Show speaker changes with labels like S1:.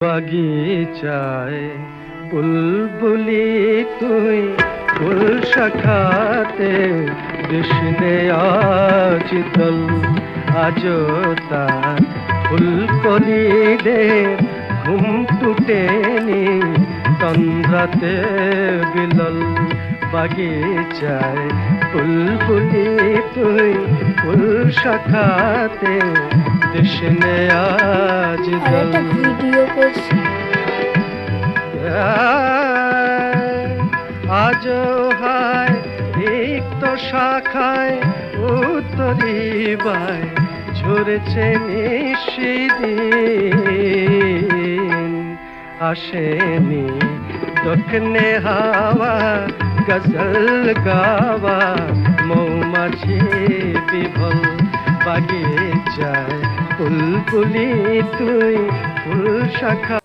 S1: বাগিচায় বুলবুলি তুই ফুল শাখাতে কৃষ্ণে আজ দল আজো তার ফুলকলিদের ঘুম টুটেনি তন্দ্রাতে বিলল বাগিচায় বুলবুলি তুই ফুল শাখাতে কৃষ্ণে আজ দল
S2: ভিডিও করছি।
S1: আজ হায় রিক্ত শাখায় উত্তরিবায় ঝরেছে নিশিদিন আসেনি দক্ষিণে হাওয়া গজল গাওয়া মৌমাছি বিভল বাগিচায় বুলবুলি তুই ফুল শাখা